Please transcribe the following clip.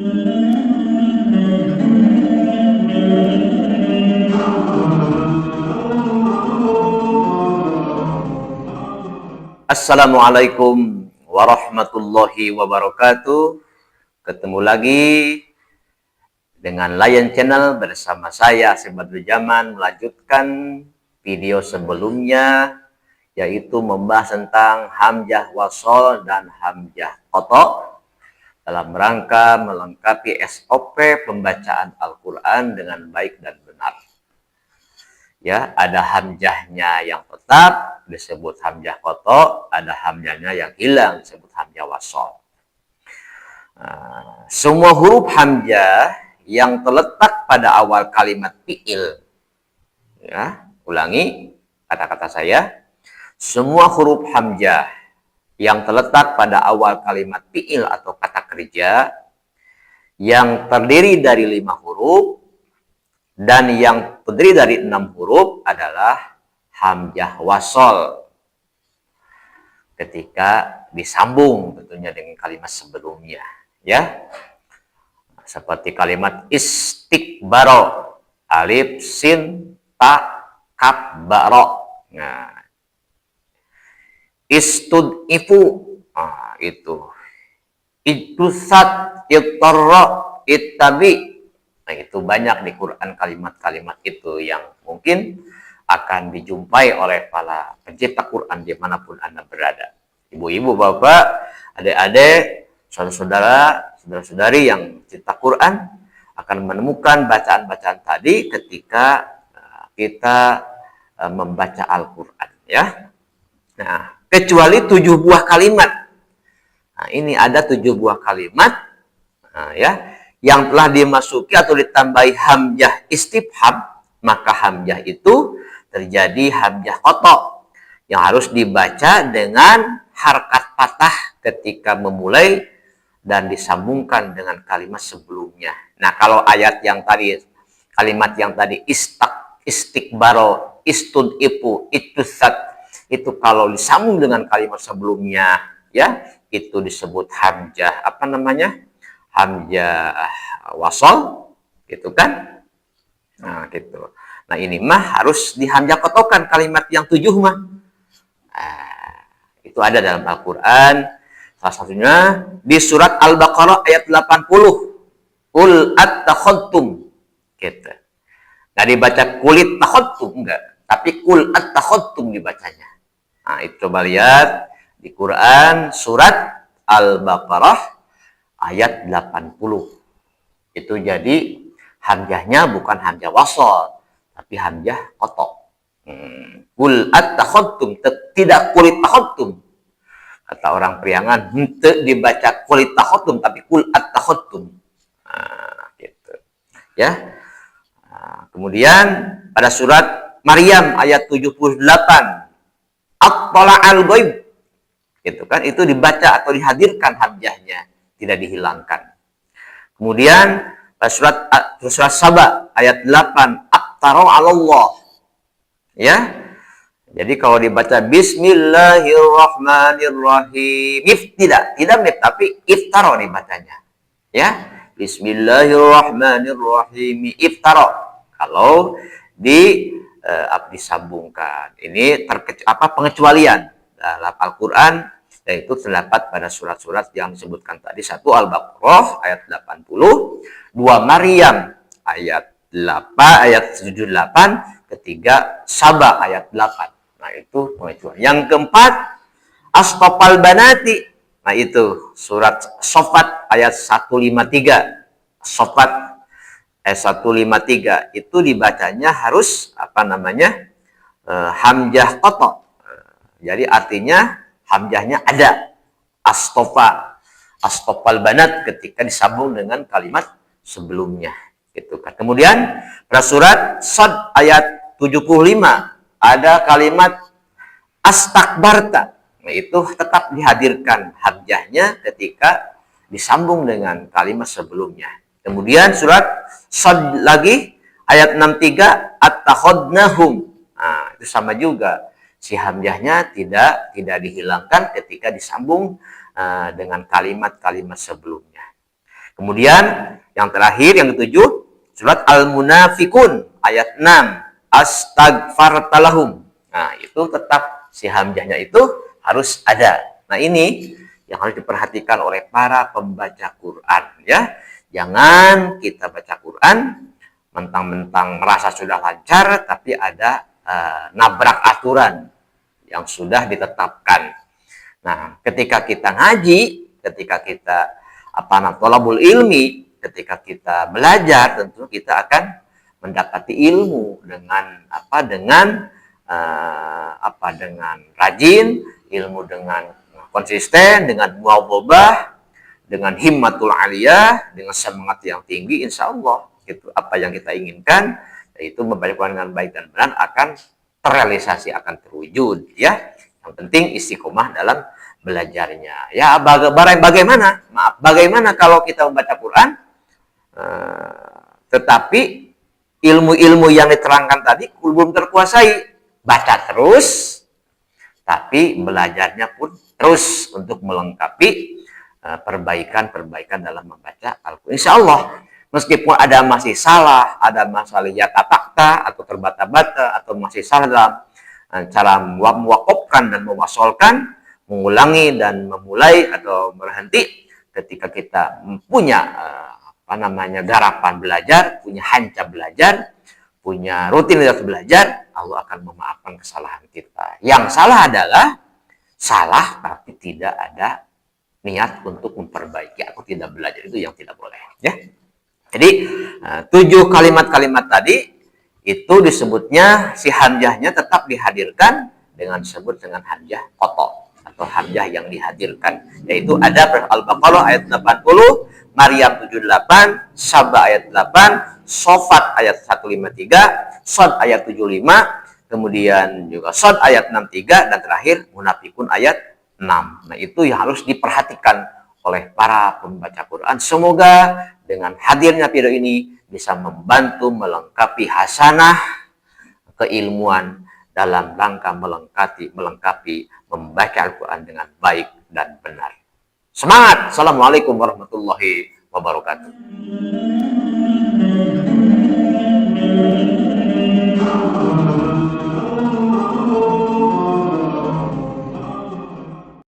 Assalamualaikum warahmatullahi wabarakatuh. Ketemu lagi dengan Lion Channel bersama saya Asep Badrujaman, melanjutkan video sebelumnya, yaitu membahas tentang hamzah wasol dan hamzah qata dalam rangka melengkapi SOP pembacaan Al-Quran dengan baik dan benar. Ya, ada hamzahnya yang tetap disebut hamzah qata, ada hamzahnya yang hilang disebut hamzah wasol. Semua huruf hamzah yang terletak pada awal kalimat fi'il, ya, ulangi kata-kata saya, semua huruf hamzah yang terletak pada awal kalimat fi'il atau kata kerja yang terdiri dari 5 huruf dan yang terdiri dari 6 huruf adalah hamzah wasol ketika disambung tentunya dengan kalimat sebelumnya, ya, seperti kalimat istiqbaro, alif sin ta kaf baro. Nah, istud'ifu, itu sat ittarra ittabi. Nah, itu banyak di Quran kalimat-kalimat itu yang mungkin akan dijumpai oleh para pencipta Quran dimanapun Anda berada. Ibu-ibu, bapak, adik-adik, saudara-saudara, saudara-saudari yang pencipta Quran akan menemukan bacaan-bacaan tadi ketika kita membaca Al-Quran, ya. Nah, kecuali 7 buah kalimat. Nah, ini ada 7 buah kalimat, ya, yang telah dimasuki atau ditambahi hamzah istifham, maka hamzah itu terjadi hamzah qata yang harus dibaca dengan harakat patah ketika memulai dan disambungkan dengan kalimat sebelumnya. Nah, kalau ayat yang tadi, kalimat yang tadi istiqbaro, istud'ifu, itusat, itu kalau disambung dengan kalimat sebelumnya, ya, itu disebut hamzah apa namanya? Hamzah wasol, gitu kan? Nah, gitu. Nah, ini mah harus dihamzah qatokan kalimat yang 7 mah. Itu ada dalam Al-Quran. Salah satunya di surat Al-Baqarah ayat 80. Qul attakhadtum, gitu. Nggak dibaca kulit takhadtum, enggak, tapi qul attakhadtum dibacanya. Nah, itu coba lihat di Quran surat Al-Baqarah ayat 80. Itu jadi hamzahnya bukan hamzah wasol, tapi hamzah qata. Qul attakhadtum, tidak kulit takhadtum. Kata orang Priangan, henteu dibaca kulit takhadtum, tapi qul attakhadtum. Nah, gitu. Ya. Nah, kemudian pada surat Maryam ayat 78, at-tala'al ghaib, gitu kan, itu dibaca atau dihadirkan hamzahnya, tidak dihilangkan. Kemudian surat Saba ayat 8, aftara 'alallah, ya. Jadi kalau dibaca bismillahirrahmanirrahim, tidak tapi iftara dibacanya, ya. Bismillahirrahmanirrahim, iftara. Kalau disambungkan, ini pengecualian dalam Al-Quran, yaitu terdapat pada surat-surat yang disebutkan tadi. 1 Al-Baqarah ayat 80, 2 Maryam ayat 78, ketiga Saba ayat 8. Nah, itu pengecualian. Yang keempat, astofal banati. Nah, itu surat Sofat ayat 153. Sofat ayat 153 itu dibacanya harus hamzah qata. Jadi artinya hamzahnya ada, astofal banat ketika disambung dengan kalimat sebelumnya, gitu kan. Kemudian pada surat Sad ayat 75 ada kalimat astakbarta. Nah, itu tetap dihadirkan hamzahnya ketika disambung dengan kalimat sebelumnya. Kemudian surat Sad lagi ayat 63, attakhadnahum. Nah, itu sama juga, si hamzahnya tidak dihilangkan ketika disambung dengan kalimat-kalimat sebelumnya. Kemudian yang terakhir, yang ketujuh, surat Al-Munafikun ayat 6. Astaghfartalahum. Nah, itu tetap si hamzahnya itu harus ada. Nah, ini yang harus diperhatikan oleh para pembaca Quran, ya. Jangan kita baca Quran mentang-mentang merasa sudah lancar, tapi ada nabrak aturan yang sudah ditetapkan. Nah, ketika kita ngaji, ketika kita thalabul ilmi, ketika kita belajar, tentu kita akan mendapati ilmu dengan dengan rajin, ilmu dengan konsisten, dengan muawabah, dengan himmatul aliyah, dengan semangat yang tinggi, insya Allah itu apa yang kita inginkan, yaitu membaca Quran dengan baik dan benar akan terrealisasi, akan terwujud, ya. Yang penting istiqomah dalam belajarnya. Ya, bagaimana kalau kita membaca Quran tetapi ilmu-ilmu yang diterangkan tadi belum terkuasai, baca terus tapi belajarnya pun terus untuk melengkapi perbaikan dalam membaca Al-Quran. Insya Allah, meskipun ada masih salah, ada masalah yata-takta atau terbata-bata, atau masih salah dalam cara mewakofkan dan mewasolkan, mengulangi dan memulai atau berhenti, ketika kita punya garapan belajar, punya hanca belajar, punya rutinitas belajar, Allah akan memaafkan kesalahan kita. Yang salah adalah salah tapi tidak ada niat untuk memperbaiki atau tidak belajar, itu yang tidak boleh, ya. Jadi 7 kalimat-kalimat tadi itu disebutnya si hamzahnya tetap dihadirkan dengan hamzah qata atau hamzah yang dihadirkan, yaitu ada Al-Baqarah ayat 80, Maryam 78, Saba ayat 8, Shofat ayat 153, Shad ayat 75, kemudian juga Shad ayat 63, dan terakhir Munafikun ayat 6. Nah, itu yang harus diperhatikan oleh para pembaca Quran. Semoga dengan hadirnya video ini bisa membantu melengkapi hasanah keilmuan dalam rangka melengkapi membaca Al-Quran dengan baik dan benar. Semangat! Assalamualaikum warahmatullahi wabarakatuh.